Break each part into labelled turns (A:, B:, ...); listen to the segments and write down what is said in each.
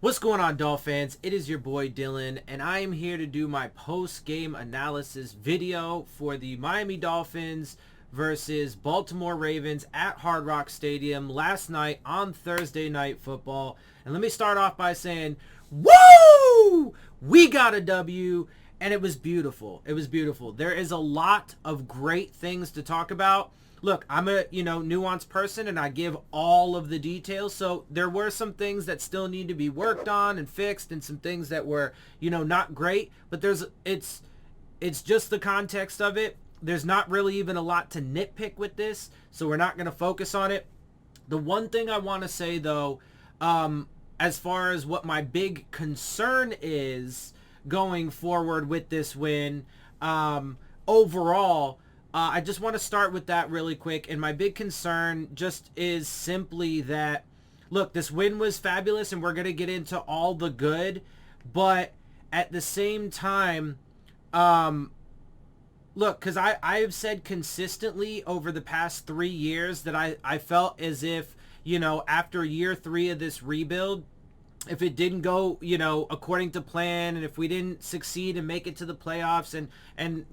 A: What's going on, Dolphins? It is your boy Dillon, and I am here to do my post-game analysis video for the Miami Dolphins versus Baltimore Ravens at Hard Rock Stadium last night on Thursday Night Football. And let me start off by saying, woo! We got a W, and it was beautiful. It was beautiful. There is a lot of great things to talk about. Look, I'm a, nuanced person, and I give all of the details. So there were some things that still need to be worked on and fixed, and some things that were, not great. But it's just the context of it. There's not really even a lot to nitpick with this, so we're not going to focus on it. The one thing I want to say, though, as far as what my big concern is going forward with this win, overall, I just want to start with that really quick. And my big concern just is simply that, look, this win was fabulous and we're going to get into all the good. But at the same time, look, because I've said consistently over the past 3 years that I felt as if, after year 3 of this rebuild, if it didn't go, according to plan, and if we didn't succeed and make it to the playoffs and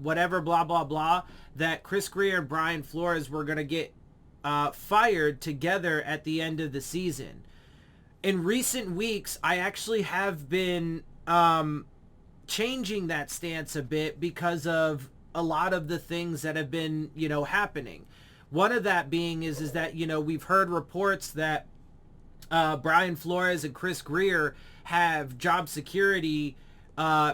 A: whatever, blah, blah, blah, that Chris Grier and Brian Flores were going to get fired together at the end of the season. In recent weeks, I actually have been changing that stance a bit because of a lot of the things that have been, happening. One of that being is that, we've heard reports that Brian Flores and Chris Grier have job security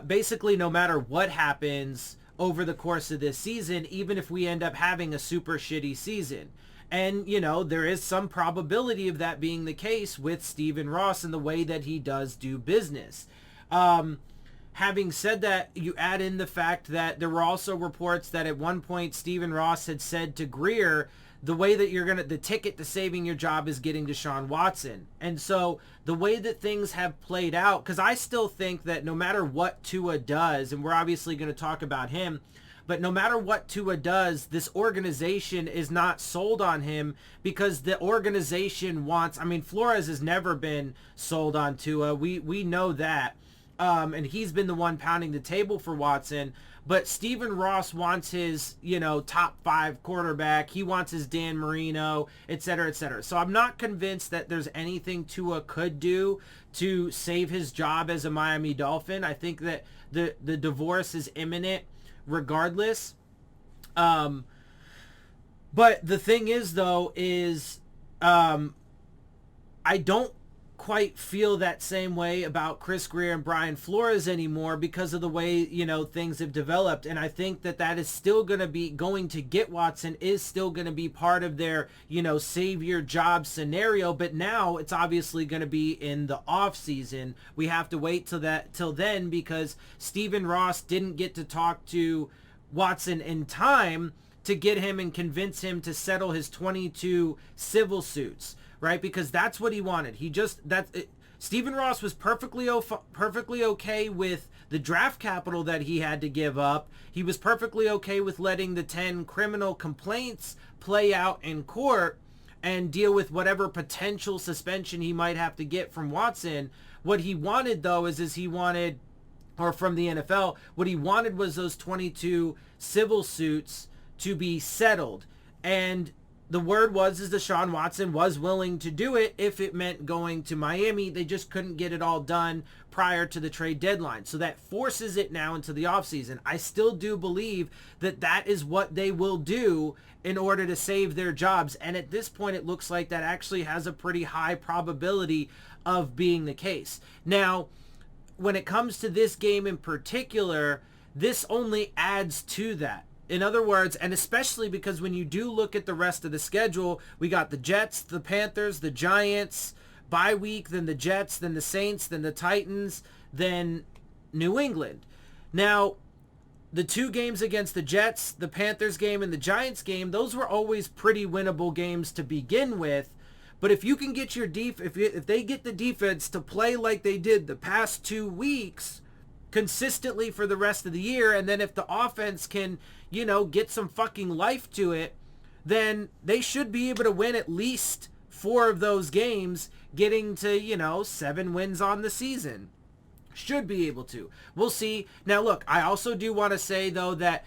A: basically no matter what happens over the course of this season, even if we end up having a super shitty season. And, there is some probability of that being the case with Stephen Ross and the way that he does do business. Having said that, you add in the fact that there were also reports that at one point Stephen Ross had said to Grier, the way that the ticket to saving your job is getting Deshaun Watson. And so the way that things have played out, because I still think that no matter what Tua does, and we're obviously going to talk about him, but no matter what Tua does, this organization is not sold on him because the organization wants, Flores has never been sold on Tua. We know that. And he's been the one pounding the table for Watson. But Stephen Ross wants his, top 5 quarterback. He wants his Dan Marino, et cetera, et cetera. So I'm not convinced that there's anything Tua could do to save his job as a Miami Dolphin. I think that the divorce is imminent regardless. But the thing is, though, is I don't quite feel that same way about Chris Grier and Brian Flores anymore because of the way, things have developed. And I think that is still going to get Watson is still going to be part of their, save your job scenario. But now it's obviously going to be in the off season. We have to wait till then because Stephen Ross didn't get to talk to Watson in time to get him and convince him to settle his 22 civil suits. Right, because that's what he wanted. Stephen Ross was perfectly okay with the draft capital that he had to give up. He was perfectly okay with letting the 10 criminal complaints play out in court and deal with whatever potential suspension he might have to get from Watson. What he wanted, though, is he wanted, or from the NFL, what he wanted was those 22 civil suits to be settled. And the word was Deshaun Watson was willing to do it if it meant going to Miami. They just couldn't get it all done prior to the trade deadline. So that forces it now into the offseason. I still do believe that is what they will do in order to save their jobs. And at this point, it looks like that actually has a pretty high probability of being the case. Now, when it comes to this game in particular, this only adds to that. In other words, and especially because when you do look at the rest of the schedule, we got the Jets, the Panthers, the Giants, bye week, then the Jets, then the Saints, then the Titans, then New England. Now, the 2 games against the Jets, the Panthers game and the Giants game, those were always pretty winnable games to begin with. But if you can get your if they get the defense to play like they did the past 2 weeks consistently for the rest of the year, and then if the offense can, get some fucking life to it, then they should be able to win at least 4 of those games, getting to, 7 wins on the season. Should be able to. We'll see. Now, look, I also do want to say, though, that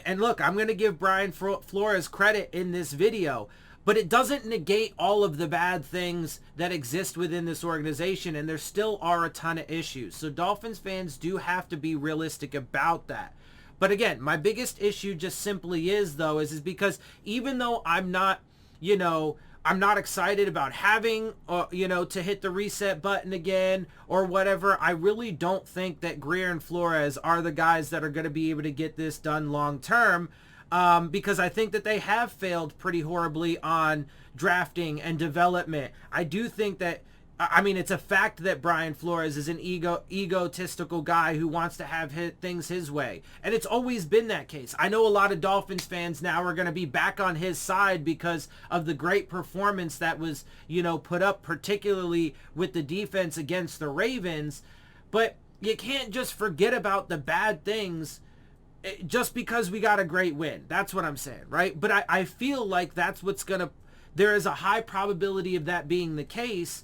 A: look, I'm going to give Brian Flores credit in this video, but it doesn't negate all of the bad things that exist within this organization, and there still are a ton of issues. So Dolphins fans do have to be realistic about that. But again, my biggest issue just simply is because even though I'm not, I'm not excited about having, to hit the reset button again or whatever, I really don't think that Grier and Flores are the guys that are going to be able to get this done long term. Because I think that they have failed pretty horribly on drafting and development. I do think that, it's a fact that Brian Flores is an egotistical guy who wants to have things his way. And it's always been that case. I know a lot of Dolphins fans now are going to be back on his side because of the great performance that was, put up, particularly with the defense against the Ravens. But you can't just forget about the bad things just because we got a great win. That's what I'm saying, right? But I feel like that's what's going to, there is a high probability of that being the case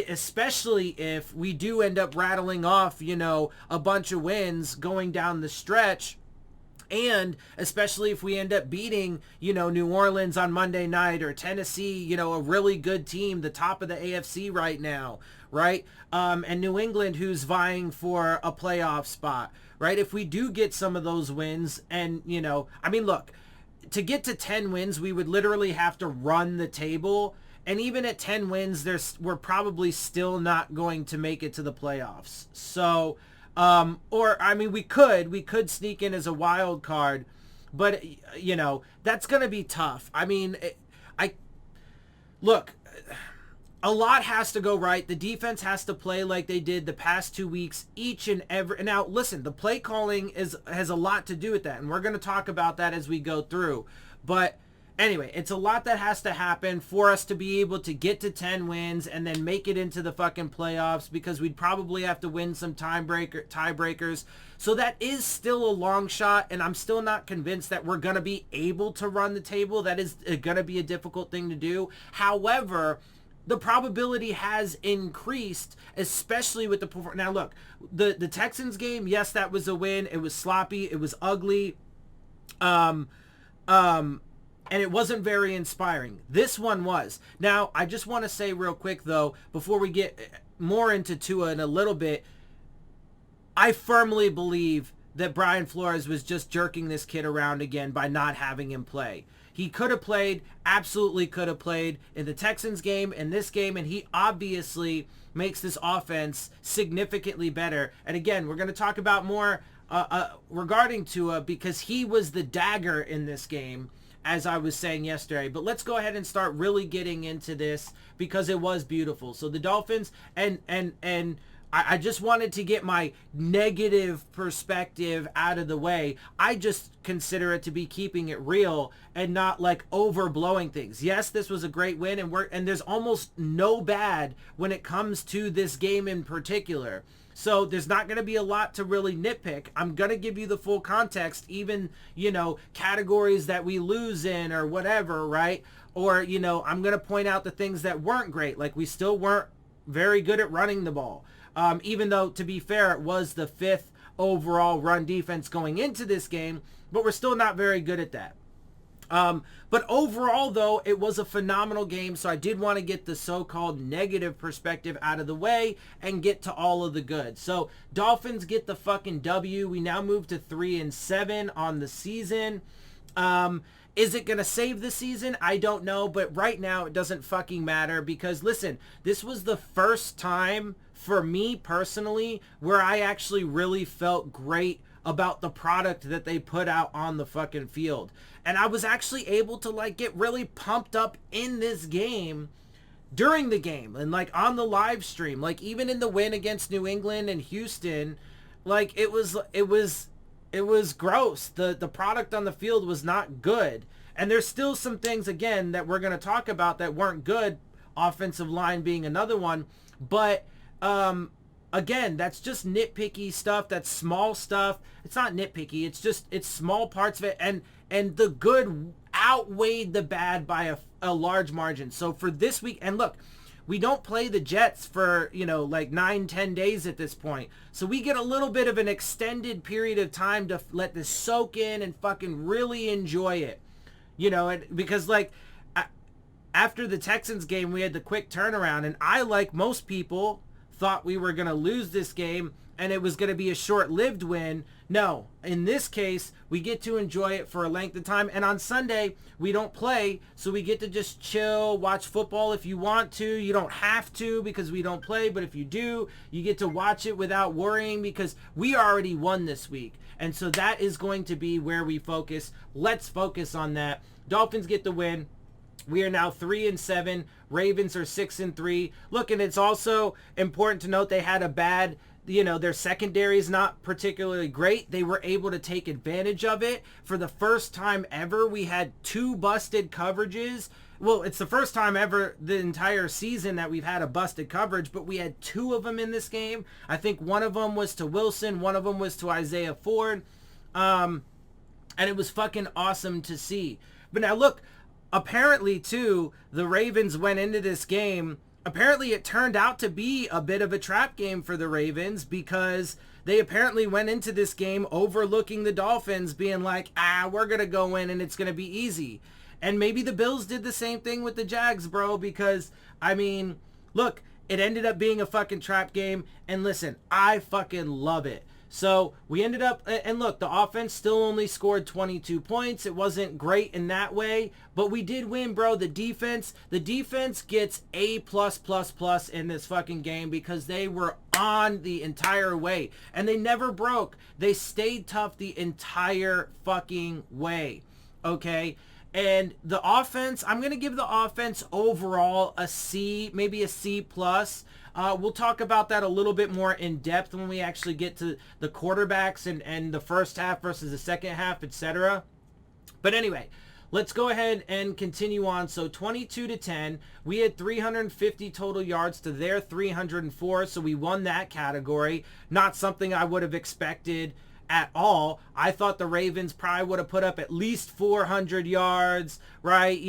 A: especially if we do end up rattling off, a bunch of wins going down the stretch. And especially if we end up beating, New Orleans on Monday night, or Tennessee, a really good team, the top of the AFC right now, right? And New England, who's vying for a playoff spot, right? If we do get some of those wins and, look, to get to 10 wins, we would literally have to run the table. And even at 10 wins, we're probably still not going to make it to the playoffs. So, we could sneak in as a wild card, but, that's going to be tough. Look, a lot has to go right. The defense has to play like they did the past 2 weeks, each and every. Now, listen, the play calling has a lot to do with that, and we're going to talk about that as we go through. But anyway, it's a lot that has to happen for us to be able to get to 10 wins and then make it into the fucking playoffs, because we'd probably have to win some tiebreakers. So that is still a long shot, and I'm still not convinced that we're going to be able to run the table. That is going to be a difficult thing to do. However, the probability has increased, especially with the performance. Now, look, the Texans game, yes, that was a win. It was sloppy. It was ugly. And it wasn't very inspiring. This one was. Now, I just want to say real quick, though, before we get more into Tua in a little bit, I firmly believe that Brian Flores was just jerking this kid around again by not having him play. He could have played, absolutely could have played in the Texans game, in this game, and he obviously makes this offense significantly better. And again, we're going to talk about more regarding Tua, because he was the dagger in this game, as I was saying yesterday. But let's go ahead and start really getting into this, because it was beautiful. So the Dolphins, and I just wanted to get my negative perspective out of the way. I just consider it to be keeping it real and not like overblowing things. Yes, this was a great win, and there's almost no bad when it comes to this game in particular. So there's not going to be a lot to really nitpick. I'm going to give you the full context, even, categories that we lose in or whatever, right? Or, I'm going to point out the things that weren't great. Like, we still weren't very good at running the ball. Even though, to be fair, it was the 5th overall run defense going into this game, but we're still not very good at that. But overall, though, it was a phenomenal game, so I did want to get the so-called negative perspective out of the way and get to all of the good. So, Dolphins get the fucking W. We now move to 3-7 on the season. Is it going to save the season? I don't know, but right now it doesn't fucking matter, because, listen, this was the first time for me personally where I actually really felt great about the product that they put out on the fucking field. And I was actually able to get really pumped up in this game during the game and on the live stream. Even in the win against New England and Houston, it was gross. The product on the field was not good. And there's still some things, again, that we're going to talk about that weren't good, offensive line being another one. But again, that's just nitpicky stuff. That's small stuff. It's not nitpicky. It's small parts of it. And the good outweighed the bad by a large margin. So for this week, and look, we don't play the Jets for, like 9-10 days at this point. So we get a little bit of an extended period of time to let this soak in and fucking really enjoy it. Because like after the Texans game, we had the quick turnaround, and I, like most people, thought we were going to lose this game and it was going to be a short-lived win. No, in this case, we get to enjoy it for a length of time. And on Sunday, we don't play, so we get to just chill, watch football if you want to. You don't have to because we don't play, but if you do, you get to watch it without worrying because we already won this week. And so that is going to be where we focus. Let's focus on that. Dolphins get the win. We are now 3-7. Ravens are 6-3. Look, and it's also important to note they had a bad, their secondary is not particularly great. They were able to take advantage of it. For the first time ever, we had 2 busted coverages. Well, it's the first time ever the entire season that we've had a busted coverage, but we had 2 of them in this game. I think one of them was to Wilson. One of them was to Isaiah Ford. And it was fucking awesome to see. But now look, apparently, too, the Ravens went into this game. Apparently, it turned out to be a bit of a trap game for the Ravens because they apparently went into this game overlooking the Dolphins, being like, we're going to go in and it's going to be easy. And maybe the Bills did the same thing with the Jags, bro, because, look, it ended up being a fucking trap game. And listen, I fucking love it. So we ended up, and look, the offense still only scored 22 points. It wasn't great in that way, but we did win, bro. The defense gets A+++ in this fucking game because they were on the entire way and they never broke. They stayed tough the entire fucking way. Okay. And the offense, I'm going to give the offense overall a C, maybe a C+. We'll talk about that a little bit more in depth when we actually get to the quarterbacks and the first half versus the second half, etc. But anyway, let's go ahead and continue on. So 22-10, we had 350 total yards to their 304, so we won that category. Not something I would have expected at all. I thought the Ravens probably would have put up at least 400 yards, right?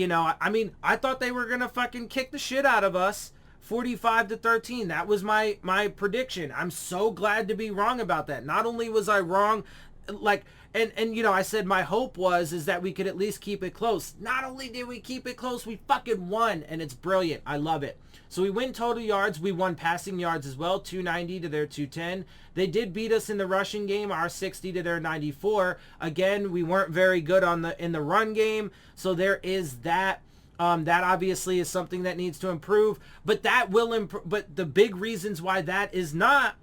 A: I thought they were going to fucking kick the shit out of us. 45-13. That was my prediction. I'm so glad to be wrong about that. Not only was I wrong, I said my hope is that we could at least keep it close. Not only did we keep it close, we fucking won, and it's brilliant. I love it. So we win total yards. We won passing yards as well, 290 to their 210. They did beat us in the rushing game, our 60 to their 94. Again, we weren't very good in the run game, so there is that. That obviously is something that needs to improve, but that will improve. But the big reasons why that is not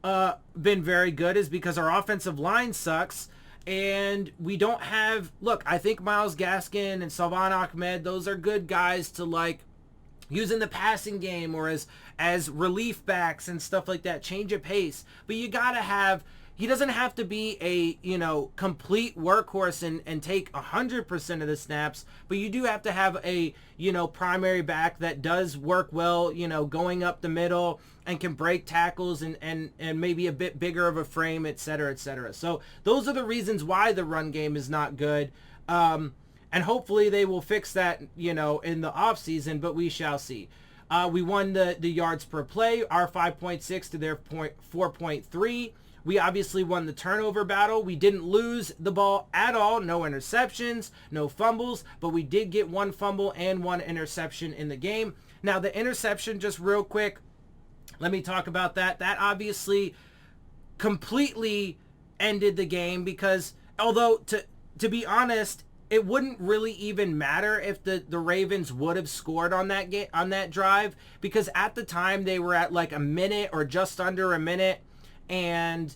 A: been very good is because our offensive line sucks, and we don't have. Look, I think Myles Gaskin and Salvon Ahmed, those are good guys to use in the passing game or as relief backs and stuff like that. Change of pace, but you gotta have. He doesn't have to be a, complete workhorse and take 100% of the snaps, but you do have to have a, primary back that does work well, going up the middle and can break tackles and maybe a bit bigger of a frame, et cetera, et cetera. So those are the reasons why the run game is not good. And hopefully they will fix that, in the offseason, but we shall see. We won the yards per play, our 5.6 to their 4.3. We obviously won the turnover battle. We didn't lose the ball at all. No interceptions, no fumbles, but we did get 1 fumble and 1 interception in the game. Now, the interception, just real quick, let me talk about that. That obviously completely ended the game because, although, to be honest, it wouldn't really even matter if the Ravens would have scored on that drive because at the time they were at like a minute or just under a minute. And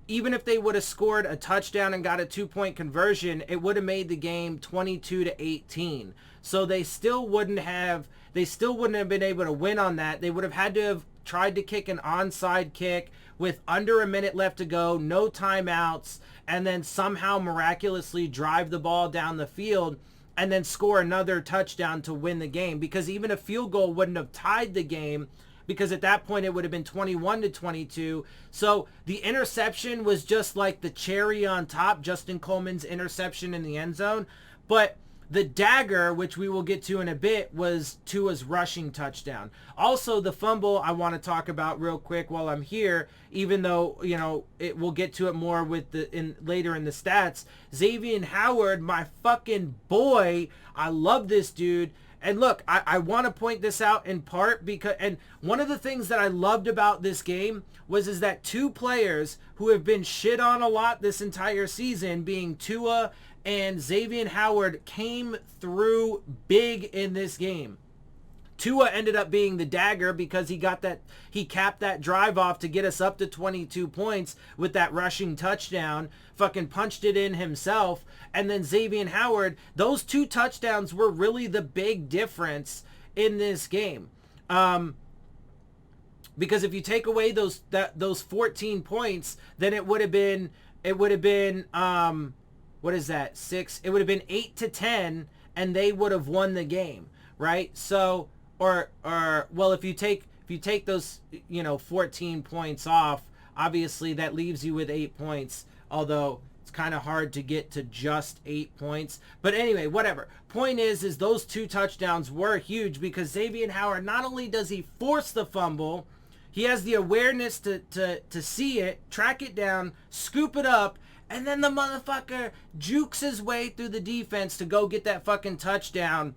A: even if they would have scored a touchdown and got a 2-point conversion, it would have made the game 22-18. So they still wouldn't have been able to win on that. They would have had to have tried to kick an onside kick with under a minute left to go, no timeouts, and then somehow miraculously drive the ball down the field and then score another touchdown to win the game. Because even a field goal wouldn't have tied the game, because at that point it would have been 21-22. So the interception was just like the cherry on top, Justin Coleman's interception in the end zone. But the dagger, which we will get to in a bit, was Tua's rushing touchdown. Also, the fumble I want to talk about real quick while I'm here, even though, you know, we'll get to it more with later in the stats. Xavier Howard, my fucking boy, I love this dude. And look, I want to point this out in part because, and one of the things that I loved about this game is that two players who have been shit on a lot this entire season, being Tua and Xavier Howard, came through big in this game. Tua ended up being the dagger because he capped that drive off to get us up to 22 points with that rushing touchdown, fucking punched it in himself. And then Xavier Howard, those two touchdowns were really the big difference in this game. Because if you take away those 14 points, then it would have been what is that? 6. It would have been 8-10, and they would have won the game, right? So, or well, if you take those, you know, 14 points off, obviously that leaves you with 8 points. Although it's kind of hard to get to just 8 points. But anyway, whatever. Point is those two touchdowns were huge because Xavier Howard, not only does he force the fumble, he has the awareness to see it, track it down, scoop it up, and then the motherfucker jukes his way through the defense to go get that fucking touchdown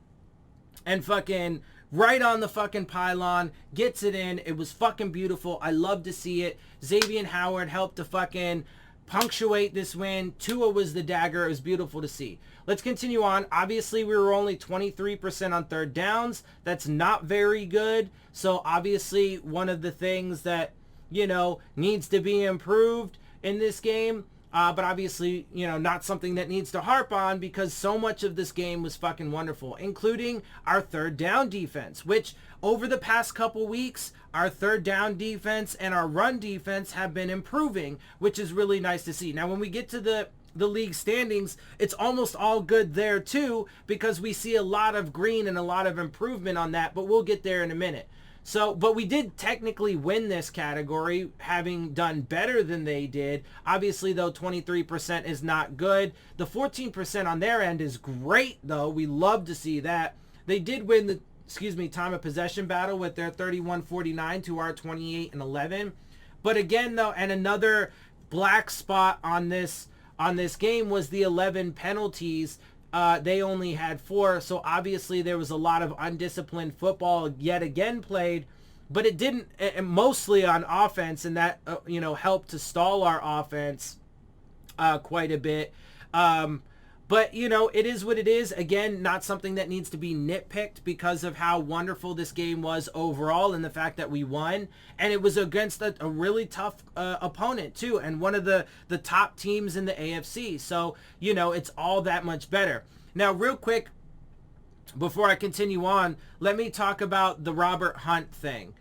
A: and fucking right on the fucking pylon, gets it in. It was fucking beautiful. I love to see it. Xavier Howard helped to fucking punctuate this win. Tua was the dagger. It was beautiful to see. Let's continue on. Obviously, we were only 23% on third downs. That's not very good. So obviously, one of the things that, you know, needs to be improved in this game. But obviously, you know, not something that needs to harp on because so much of this game was fucking wonderful, including our third down defense, which over the past couple weeks, our third down defense and our run defense have been improving, which is really nice to see. Now, when we get to the league standings, it's almost all good there too, because we see a lot of green and a lot of improvement on that, but we'll get there in a minute. So, but we did technically win this category, having done better than they did. Obviously, though, 23% is not good. The 14% on their end is great, though. We love to see that. They did win the, time of possession battle with their 31-49 to our 28-11. But again, though, and another black spot on this game was the 11 penalties. They only had 4, so obviously there was a lot of undisciplined football yet again played, but it didn't, mostly on offense, and that, helped to stall our offense quite a bit. But, you know, it is what it is. Again, not something that needs to be nitpicked because of how wonderful this game was overall and the fact that we won. And it was against a really tough opponent, too, and one of the top teams in the AFC. So, you know, it's all that much better. Now, real quick, before I continue on, let me talk about the Robert Hunt thing.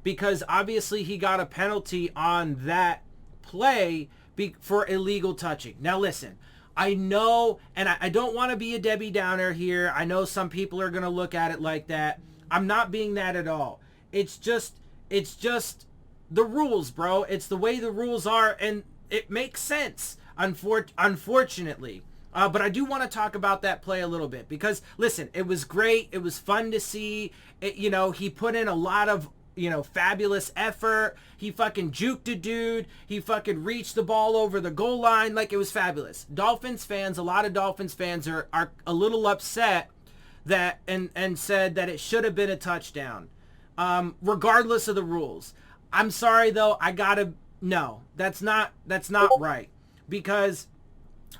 A: Because obviously he got a penalty on that play for illegal touching. Now, listen. I know, and I don't want to be a Debbie Downer here. I know some people are going to look at it like that. I'm not being that at all. It's just the rules, bro. It's the way the rules are, and it makes sense, unfortunately. But I do want to talk about that play a little bit because, listen, it was great. It was fun to see. He put in a lot of, fabulous effort. He fucking juked a dude. He fucking reached the ball over the goal line. Like, it was fabulous. Dolphins fans, a lot of Dolphins fans are a little upset that and said that it should have been a touchdown, regardless of the rules. I'm sorry, though. No, that's not right. Because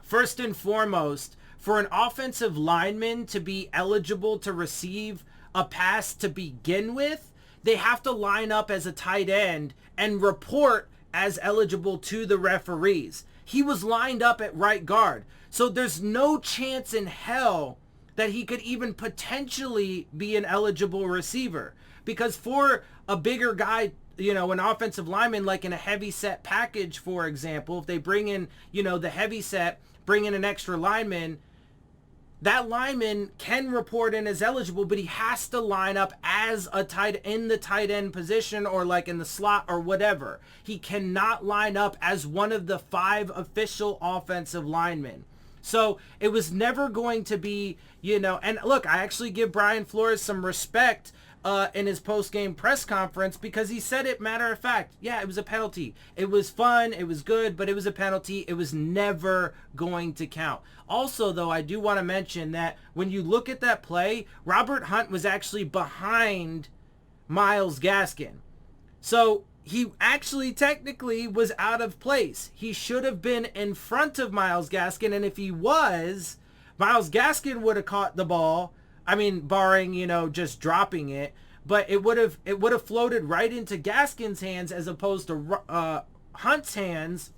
A: first and foremost, for an offensive lineman to be eligible to receive a pass to begin with, they have to line up as a tight end and report as eligible to the referees. He was lined up at right guard. So there's no chance in hell that he could even potentially be an eligible receiver. Because for a bigger guy, an offensive lineman, like in a heavy set package, for example, if they bring in, the heavy set, bring in an extra lineman, that lineman can report in as eligible, but he has to line up as a in the tight end position or like in the slot or whatever. He cannot line up as one of the 5 official offensive linemen. So it was never going to be, and look, I actually give Brian Flores some respect in his post-game press conference, because he said it matter of fact. Yeah, it was a penalty. It was fun. It was good, but it was a penalty. It was never going to count. Also, though, I do want to mention that when you look at that play, Robert Hunt was actually behind Myles Gaskin. So he actually technically was out of place. He should have been in front of Myles Gaskin, and if he was, Myles Gaskin would have caught the ball. I mean, barring, just dropping it, but it would have floated right into Gaskin's hands as opposed to Hunt's hands.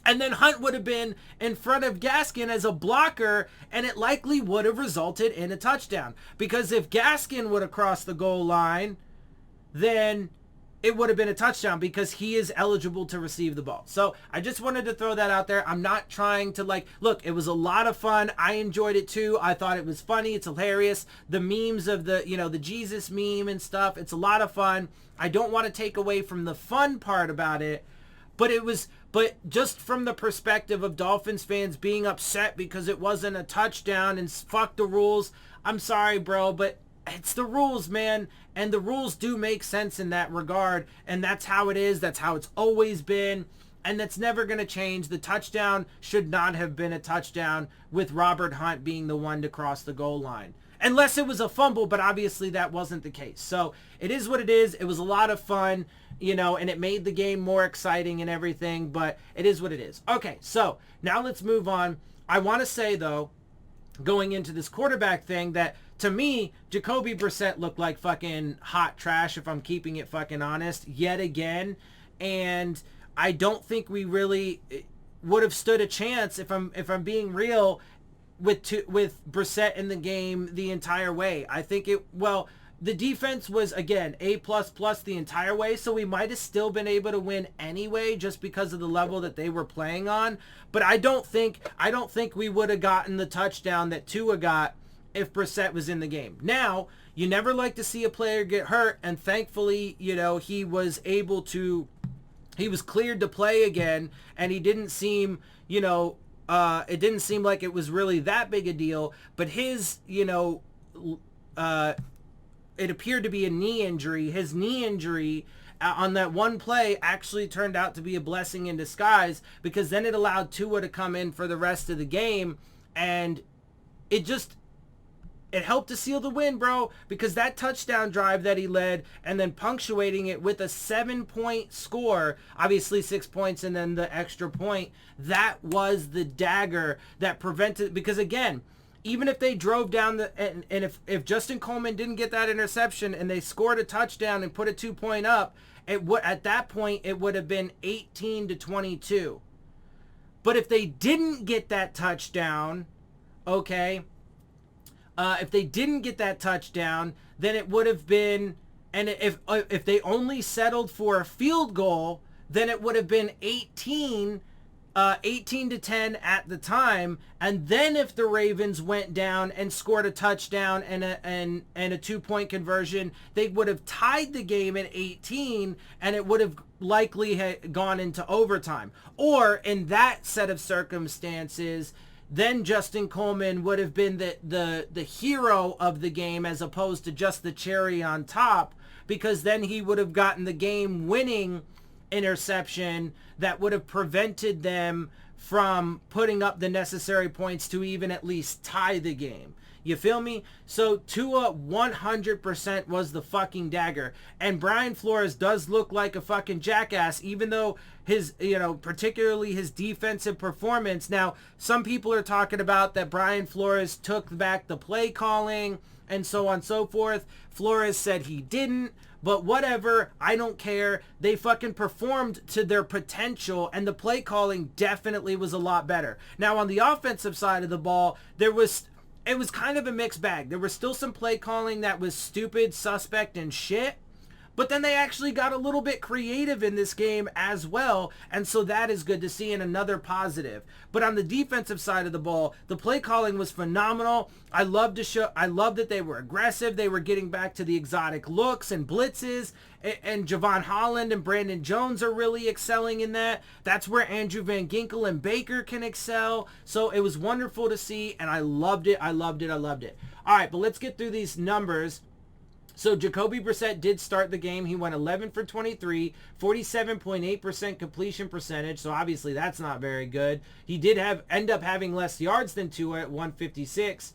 A: And then Hunt would have been in front of Gaskin as a blocker, and it likely would have resulted in a touchdown. Because if Gaskin would have crossed the goal line, then it would have been a touchdown, because he is eligible to receive the ball. So I just wanted to throw that out there. I'm not trying to look, it was a lot of fun. I enjoyed it too. I thought it was funny. It's hilarious. The memes of the Jesus meme and stuff, it's a lot of fun. I don't want to take away from the fun part about it, but just from the perspective of Dolphins fans being upset because it wasn't a touchdown and fuck the rules. I'm sorry, bro, but it's the rules, man, and the rules do make sense in that regard, and that's how it is. That's how it's always been, and that's never going to change. The touchdown should not have been a touchdown with Robert Hunt being the one to cross the goal line, unless it was a fumble, but obviously that wasn't the case. So it is what it is. It was a lot of fun, and it made the game more exciting and everything, but it is what it is. Okay, so now let's move on. I want to say, though, going into this quarterback thing, that to me, Jacoby Brissette looked like fucking hot trash, if I'm keeping it fucking honest, yet again. And I don't think we really would have stood a chance, if I'm being real, with Brissette in the game the entire way. I think the defense was, again, A++ the entire way, so we might have still been able to win anyway, just because of the level that they were playing on. But I don't think we would have gotten the touchdown that Tua got if Brissette was in the game. Now, you never like to see a player get hurt, and thankfully, he was cleared to play again, and he didn't seem, it didn't seem like it was really that big a deal, but his, it appeared to be a knee injury. His knee injury on that one play actually turned out to be a blessing in disguise, because then it allowed Tua to come in for the rest of the game, and it helped to seal the win, bro, because that touchdown drive that he led and then punctuating it with a 7-point score, obviously 6 points and then the extra point, that was the dagger that prevented, because again, even if they drove down and if Justin Coleman didn't get that interception and they scored a touchdown and put a 2-point up, at that point it would have been 18-22. But if they didn't get that touchdown, okay, if they didn't get that touchdown, then it would have been, and if they only settled for a field goal, then it would have been 18 to 10 at the time. And then if the Ravens went down and scored a touchdown and a 2-point conversion, they would have tied the game at 18, and it would have likely gone into overtime. Or in that set of circumstances, then Justin Coleman would have been the hero of the game, as opposed to just the cherry on top, because then he would have gotten the game-winning interception that would have prevented them from putting up the necessary points to even at least tie the game. You feel me? So Tua 100% was the fucking dagger. And Brian Flores does look like a fucking jackass, even though his, particularly his defensive performance. Now, some people are talking about that Brian Flores took back the play calling and so on and so forth. Flores said he didn't. But whatever, I don't care. They fucking performed to their potential, and the play calling definitely was a lot better. Now, on the offensive side of the ball, it was kind of a mixed bag. There was still some play calling that was stupid, suspect, and shit. but then they actually got a little bit creative in this game as well, and so that is good to see and another positive. But on the defensive side of the ball, the play calling was phenomenal. I love that they were aggressive. They were getting back to the exotic looks and blitzes, and Javon Holland and Brandon Jones are really excelling in that. That's where Andrew Van Ginkel and Baker can excel. So it was wonderful to see, and I loved it. I loved it. All right, but let's get through these numbers. So Jacoby Brissette did start the game. He went 11 for 23, 47.8% completion percentage. So obviously that's not very good. He did end up having less yards than Tua at 156.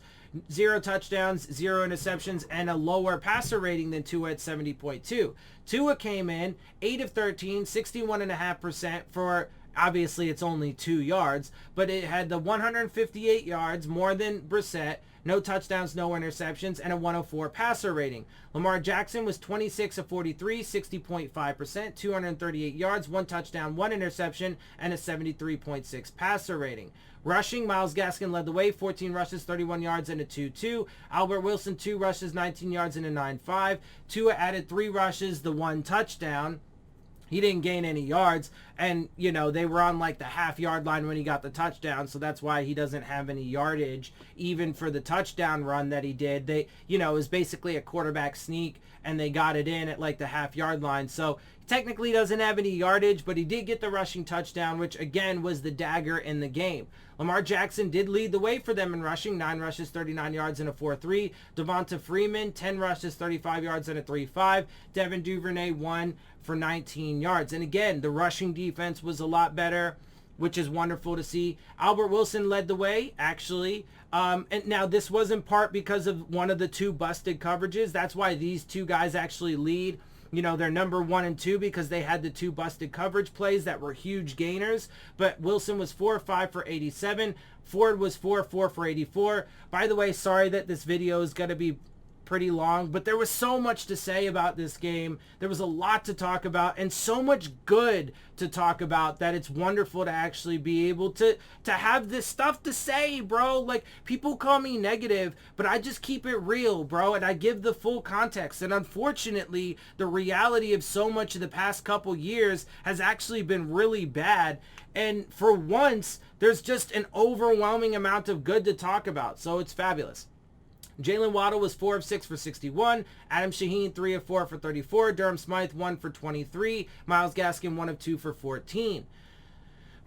A: 0 touchdowns, 0 interceptions, and a lower passer rating than Tua at 70.2. Tua came in 8 of 13, 61.5% for, obviously it's only 2 yards, but it had the 158 yards, more than Brissette, no touchdowns, no interceptions, and a 104 passer rating. Lamar Jackson was 26 of 43, 60.5%, 238 yards, 1 touchdown, 1 interception, and a 73.6 passer rating. Rushing, Myles Gaskin led the way, 14 rushes, 31 yards, and a 2-2. Albert Wilson, 2 rushes, 19 yards, and a 9-5. Tua added 3 rushes, the 1 touchdown. He didn't gain any yards, and, you know, they were on like the half-yard line when he got the touchdown, so that's why he doesn't have any yardage, even for the touchdown run that he did. It was basically a quarterback sneak, and they got it in at like the half-yard line, so he technically doesn't have any yardage, but he did get the rushing touchdown, which, again, was the dagger in the game. Lamar Jackson did lead the way for them in rushing, 9 rushes, 39 yards, and a 4.3. Devonta Freeman, 10 rushes, 35 yards, and a 3.5. Devin Duvernay, 1 for 19 yards. And again, the rushing defense was a lot better, which is wonderful to see. Albert Wilson led the way, actually. And now this was in part because of one of the 2 busted coverages. That's why these 2 guys actually lead. You know, they're number 1 and 2 because they had the 2 busted coverage plays that were huge gainers. But Wilson was 4-5 for 87. Ford was 4-4 for 84. By the way, sorry that this video is going to be pretty long, but there was so much to say about this game. There was a lot to talk about and so much good to talk about that it's wonderful to actually be able to have this stuff to say, bro. Like, people call me negative, but I just keep it real, bro, and I give the full context. And unfortunately, the reality of so much of the past couple years has actually been really bad. And for once, there's just an overwhelming amount of good to talk about. So it's fabulous. Jalen Waddle was 4 of 6 for 61. Adam Shaheen, 3 of 4 for 34. Durham Smythe, 1 for 23. Myles Gaskin, 1 of 2 for 14.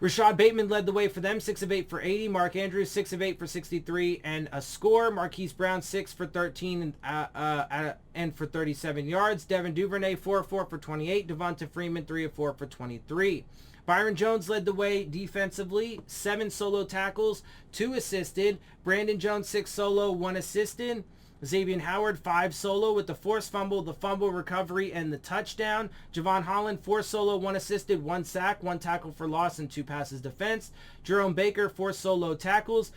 A: Rashad Bateman led the way for them, 6 of 8 for 80. Mark Andrews, 6 of 8 for 63 and a score. Marquise Brown, 6 for 13 and for 37 yards. Devin Duvernay, 4 of 4 for 28. Devonta Freeman, 3 of 4 for 23. Byron Jones led the way defensively, 7 solo tackles, 2 assisted. Brandon Jones, 6 solo, 1 assisted. Xavier Howard, 5 solo with the forced fumble, the fumble recovery, and the touchdown. Javon Holland, 4 solo, 1 assisted, 1 sack, 1 tackle for loss, and 2 passes defense. Jerome Baker, 4 solo tackles.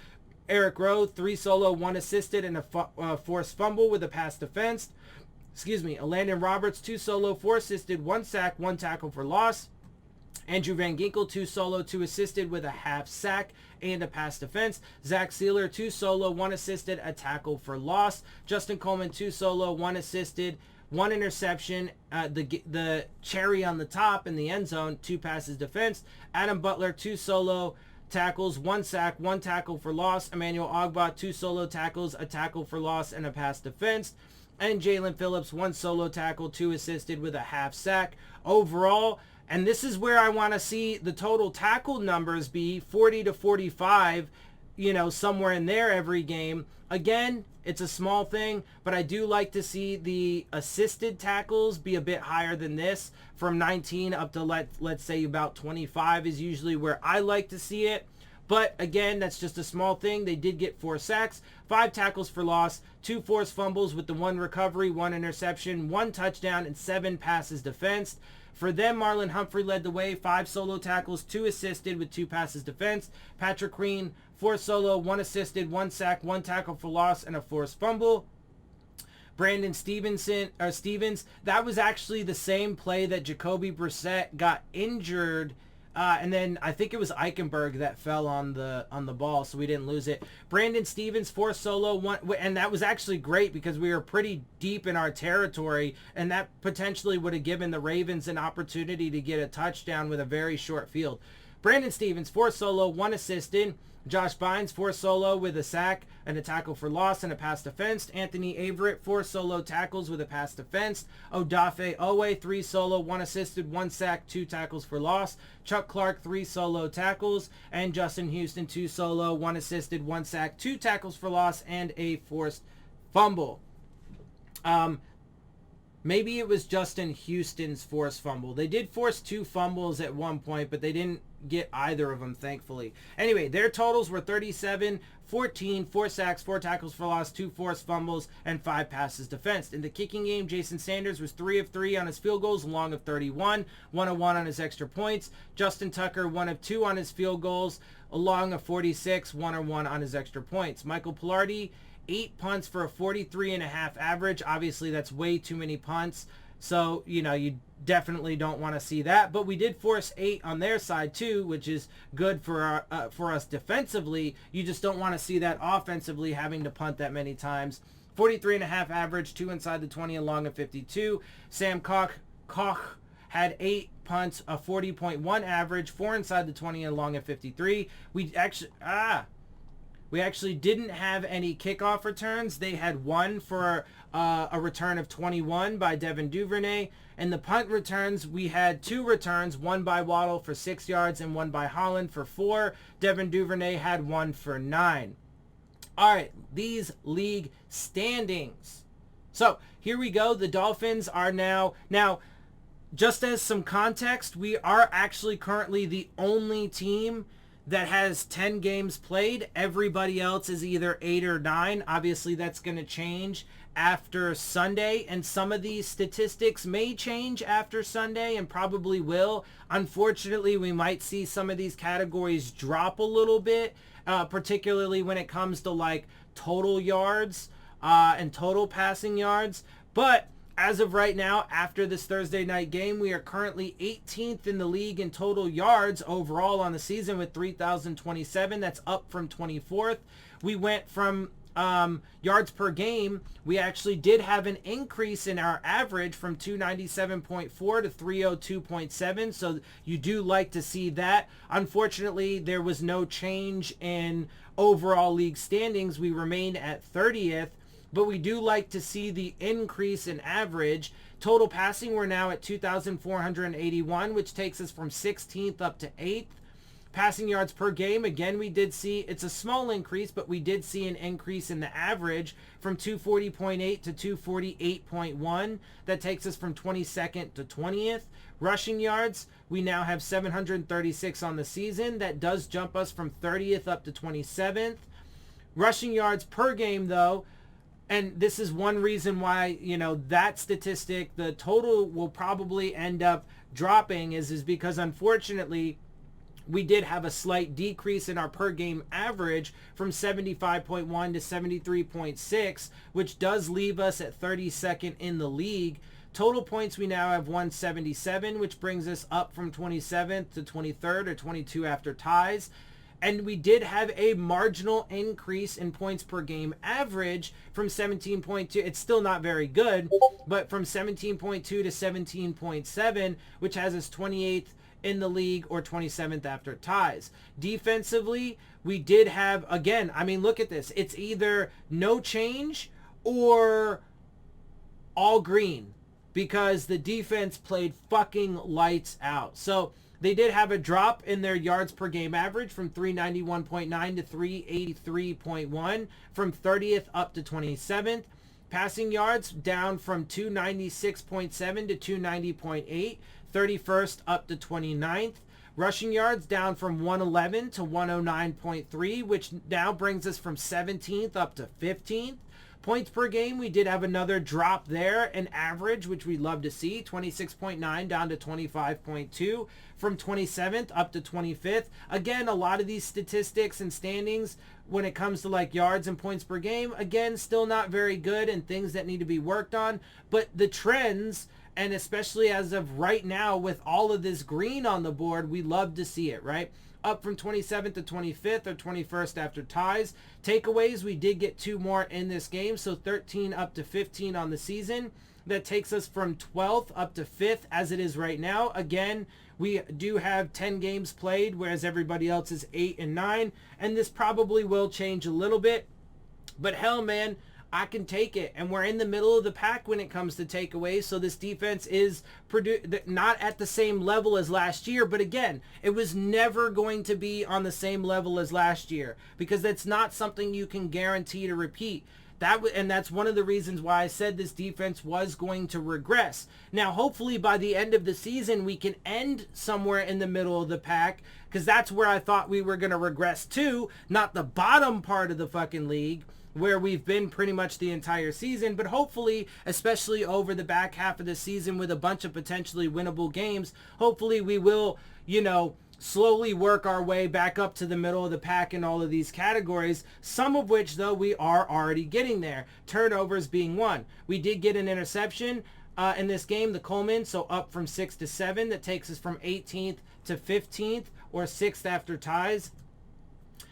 A: Eric Rowe, 3 solo, 1 assisted, and a forced fumble with a pass defense. Landon Roberts, 2 solo, 4 assisted, 1 sack, 1 tackle for loss. Andrew Van Ginkel, 2 solo, 2 assisted with a half sack and a pass defense. Zach Sealer, 2 solo, 1 assisted, a tackle for loss. Justin Coleman, 2 solo, 1 assisted, 1 interception, the cherry on the top in the end zone, 2 passes defense. Adam Butler, 2 solo tackles, 1 sack, 1 tackle for loss. Emmanuel Ogbah, 2 solo tackles, a tackle for loss, and a pass defense. And Jalen Phillips, 1 solo tackle, 2 assisted with a half sack. Overall, and this is where I want to see the total tackle numbers be 40 to 45, somewhere in there every game. Again, it's a small thing, but I do like to see the assisted tackles be a bit higher than this. From 19 up to, let's say, about 25 is usually where I like to see it. But again, that's just a small thing. They did get 4 sacks, 5 tackles for loss, 2 forced fumbles with the 1 recovery, 1 interception, 1 touchdown, and 7 passes defensed. For them, Marlon Humphrey led the way, 5 solo tackles, 2 assisted with 2 passes defense. Patrick Queen, 4 solo, 1 assisted, 1 sack, 1 tackle for loss, and a forced fumble. Brandon Stevens, that was actually the same play that Jacoby Brissette got injured And then I think it was Eichenberg that fell on the ball, so we didn't lose it. Brandon Stevens, forced solo, one, and that was actually great because we were pretty deep in our territory, and that potentially would have given the Ravens an opportunity to get a touchdown with a very short field. Brandon Stevens, forced solo, 1 assisted. Josh Bynes, 4 solo with a sack and a tackle for loss and a pass defense. Anthony Averett, 4 solo tackles with a pass defense. Odafe Owe, 3 solo, 1 assisted, 1 sack, 2 tackles for loss. Chuck Clark, 3 solo tackles. And Justin Houston, 2 solo, 1 assisted, 1 sack, 2 tackles for loss, and a forced fumble. Maybe it was Justin Houston's forced fumble. They did force 2 fumbles at one point, but they didn't get either of them, thankfully. Anyway, their totals were 37, 14, 4 sacks, 4 tackles for loss, 2 forced fumbles, and 5 passes defensed. In the kicking game, Jason Sanders was 3 of 3 on his field goals, long of 31, 1 of 1 on his extra points. Justin Tucker, 1 of 2 on his field goals, a long of 46, 1 of 1 on his extra points. Michael Pilardi, 8 punts for a 43.5 average. Obviously, that's way too many punts. So, you definitely don't want to see that. But we did force 8 on their side, too, which is good for us defensively. You just don't want to see that offensively, having to punt that many times. 43.5 average, 2 inside the 20, and long of 52. Sam Koch had 8 punts, a 40.1 average, 4 inside the 20, and long of 53. We actually didn't have any kickoff returns. They had 1 for a return of 21 by Devin Duvernay. And the punt returns, we had 2 returns, 1 by Waddle for 6 yards and 1 by Holland for 4. Devin Duvernay had 1 for 9. All right, these league standings. So here we go. The Dolphins are now, just as some context, we are actually currently the only team that has 10 games played. Everybody else is either 8 or 9. Obviously, that's going to change after Sunday, and some of these statistics may change after Sunday and probably will. Unfortunately, we might see some of these categories drop a little bit, particularly when it comes to like total yards and total passing yards. But as of right now, after this Thursday night game, we are currently 18th in the league in total yards overall on the season with 3,027. That's up from 24th. We went from yards per game. We actually did have an increase in our average from 297.4 to 302.7. So you do like to see that. Unfortunately, there was no change in overall league standings. We remained at 30th. But we do like to see the increase in average. Total passing, we're now at 2,481, which takes us from 16th up to 8th. Passing yards per game, again, we did see, it's a small increase, but we did see an increase in the average from 240.8 to 248.1. That takes us from 22nd to 20th. Rushing yards, we now have 736 on the season. That does jump us from 30th up to 27th. Rushing yards per game, though, and this is one reason why, that statistic, the total will probably end up dropping is because, unfortunately, we did have a slight decrease in our per game average from 75.1 to 73.6, which does leave us at 32nd in the league. Total points, we now have 177, which brings us up from 27th to 23rd or 22 after ties. And we did have a marginal increase in points per game average from 17.2. It's still not very good, but from 17.2 to 17.7, which has us 28th in the league or 27th after ties. Defensively, we did have, again, look at this. It's either no change or all green because the defense played fucking lights out. So they did have a drop in their yards per game average from 391.9 to 383.1, from 30th up to 27th. Passing yards down from 296.7 to 290.8, 31st up to 29th. Rushing yards down from 111 to 109.3, which now brings us from 17th up to 15th. Points per game, we did have another drop there, an average, which we love to see, 26.9 down to 25.2, from 27th up to 25th. Again, a lot of these statistics and standings when it comes to like yards and points per game, again, still not very good and things that need to be worked on. But the trends And especially as of right now, with all of this green on the board, we love to see it, right? Up from 27th to 25th or 21st after ties. Takeaways, we did get 2 more in this game, so 13 up to 15 on the season. That takes us from 12th up to 5th as it is right now. Again, we do have 10 games played, whereas everybody else is 8 and 9. And this probably will change a little bit. But hell, man, I can take it. And we're in the middle of the pack when it comes to takeaways. So this defense is not at the same level as last year. But again, it was never going to be on the same level as last year, because that's not something you can guarantee to repeat. And that's one of the reasons why I said this defense was going to regress. Now, hopefully by the end of the season, we can end somewhere in the middle of the pack, because that's where I thought we were going to regress to, not the bottom part of the fucking league, where we've been pretty much the entire season. But hopefully, especially over the back half of the season with a bunch of potentially winnable games, hopefully we will, slowly work our way back up to the middle of the pack in all of these categories, some of which, though, we are already getting there. Turnovers being one. We did get an interception in this game, the Coleman, so up from 6 to 7. That takes us from 18th to 15th, or 6th after ties.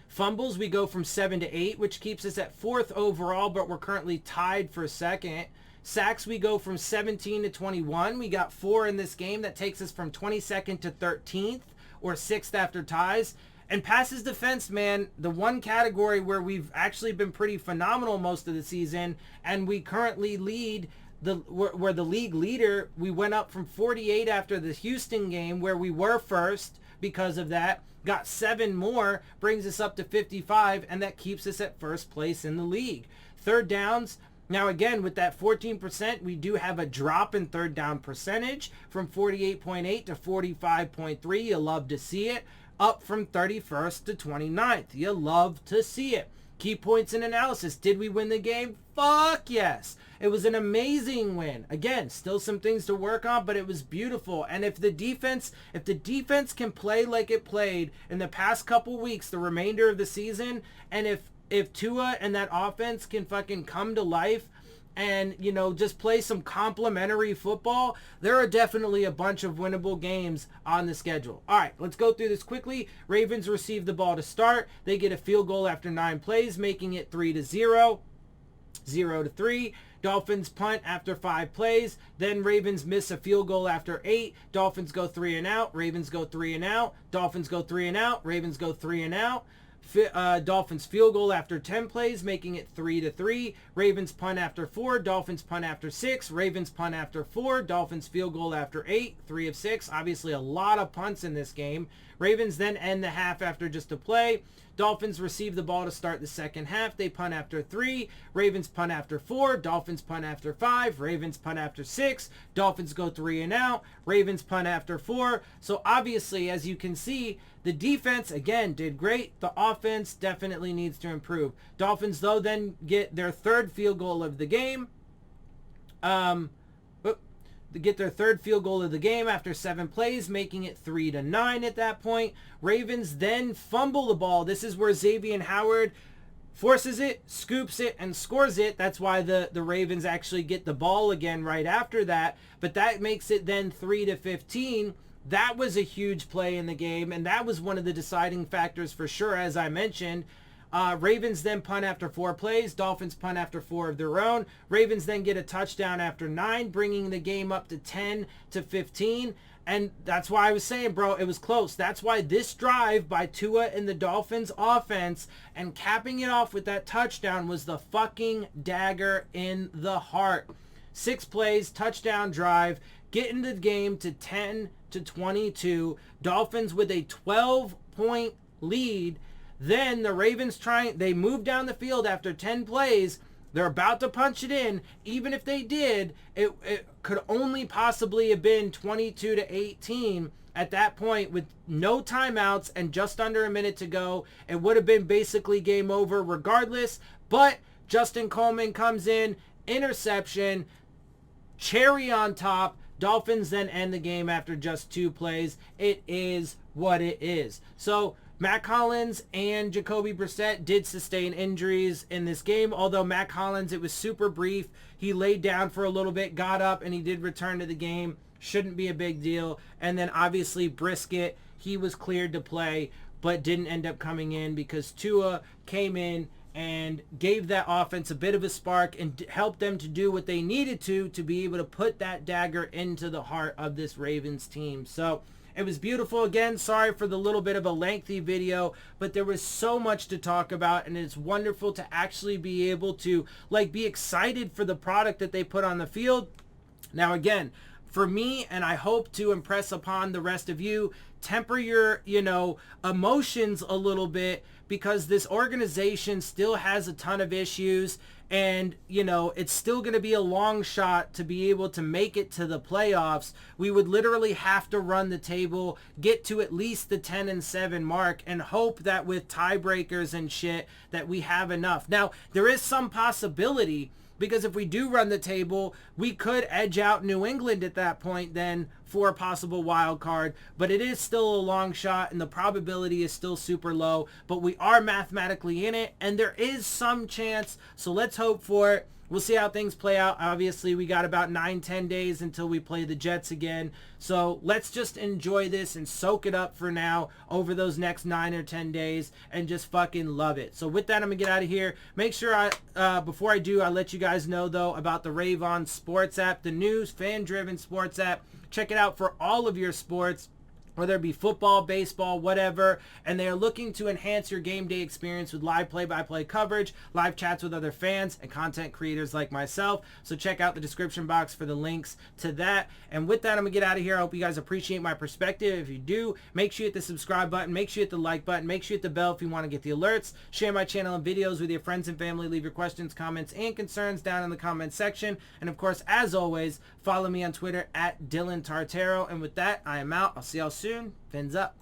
A: Fumbles, we go from 7 to 8, which keeps us at 4th overall, but we're currently tied for 2nd. Sacks, we go from 17 to 21. We got 4 in this game. That takes us from 22nd to 13th, or 6th after ties. And passes defense, man, the one category where we've actually been pretty phenomenal most of the season, and we currently lead we're the league leader. We went up from 48 after the Houston game, where we were first because of that, got 7 more, brings us up to 55, and that keeps us at first place in the league. Third downs, now again, with that 14%, we do have a drop in third down percentage from 48.8 to 45.3. You love to see it. Up from 31st to 29th. You love to see it. Key points and analysis. Did we win the game? Fuck yes. It was an amazing win. Again, still some things to work on, but it was beautiful. And if the defense can play like it played in the past couple weeks, the remainder of the season, and if Tua and that offense can fucking come to life and, just play some complimentary football, there are definitely a bunch of winnable games on the schedule. All right, let's go through this quickly. Ravens receive the ball to start. They get a field goal after 9 plays, making it 3-0, 0-3. Dolphins punt after 5 plays. Then Ravens miss a field goal after 8. Dolphins go 3 and out. Ravens go 3 and out. Dolphins go 3 and out. Ravens go 3 and out. Dolphins field goal after 10 plays, making it 3-3. Ravens punt after 4. Dolphins punt after 6. Ravens punt after 4. Dolphins field goal after 8. 3 of 6. Obviously a lot of punts in this game. Ravens then end the half after just a play. Dolphins receive the ball to start the second half. They punt after 3. Ravens punt after 4. Dolphins punt after 5. Ravens punt after 6. Dolphins go 3 and out. Ravens punt after 4. So obviously, as you can see, the defense, again, did great. The offense definitely needs to improve. Dolphins, though, then get their 3rd field goal of the game. They get their 3rd field goal of the game after 7 plays, making it 3-9 at that point. Ravens then fumble the ball. This is where Xavier Howard forces it, scoops it, and scores it. That's why the Ravens actually get the ball again right after that. But that makes it then 3-15. That was a huge play in the game, and that was one of the deciding factors for sure, as I mentioned. Ravens then punt after 4 plays. Dolphins punt after 4 of their own. Ravens then get a touchdown after 9, bringing the game up to 10-15. And that's why I was saying, bro, it was close. That's why this drive by Tua and the Dolphins offense and capping it off with that touchdown was the fucking dagger in the heart. 6 plays, touchdown drive, getting the game to 10-22. Dolphins with a 12-point lead. Then the Ravens they move down the field after 10 plays. They're about to punch it in. Even if they did, it could only possibly have been 22-18 at that point with no timeouts and just under a minute to go. It would have been basically game over regardless. But Justin Coleman comes in, interception, cherry on top. Dolphins then end the game after just 2 plays. It is what it is. So Matt Collins and Jacoby Brissette did sustain injuries in this game, although Matt Collins, it was super brief. He laid down for a little bit, got up, and he did return to the game. Shouldn't be a big deal. And then obviously Brissette, he was cleared to play, but didn't end up coming in because Tua came in and gave that offense a bit of a spark and helped them to do what they needed to be able to put that dagger into the heart of this Ravens team. So it was beautiful. Again, sorry for the little bit of a lengthy video, but there was so much to talk about, and it's wonderful to actually be able to be excited for the product that they put on the field. Now again, for me, and I hope to impress upon the rest of you, temper your, emotions a little bit, because this organization still has a ton of issues, and, it's still going to be a long shot to be able to make it to the playoffs. We would literally have to run the table, get to at least the 10-7 mark, and hope that with tiebreakers and shit that we have enough. Now, there is some possibility, because if we do run the table, we could edge out New England at that point then for a possible wild card. But it is still a long shot, and the probability is still super low. But we are mathematically in it, and there is some chance. So let's hope for it. We'll see how things play out. Obviously, we got about 9-10 days until we play the Jets again. So let's just enjoy this and soak it up for now over those next 9 or 10 days and just fucking love it. So with that, I'm going to get out of here. Make sure before I do, I let you guys know, though, about the Rave On Sports App, the new fan-driven sports app. Check it out for all of your sports, whether it be football, baseball, whatever, and they are looking to enhance your game day experience with live play-by-play coverage, live chats with other fans, and content creators like myself. So check out the description box for the links to that. And with that, I'm going to get out of here. I hope you guys appreciate my perspective. If you do, make sure you hit the subscribe button, make sure you hit the like button, make sure you hit the bell if you want to get the alerts. Share my channel and videos with your friends and family. Leave your questions, comments, and concerns down in the comment section. And of course, as always, follow me on Twitter at DillonTartaro. And with that, I am out. I'll see y'all soon. Phins up.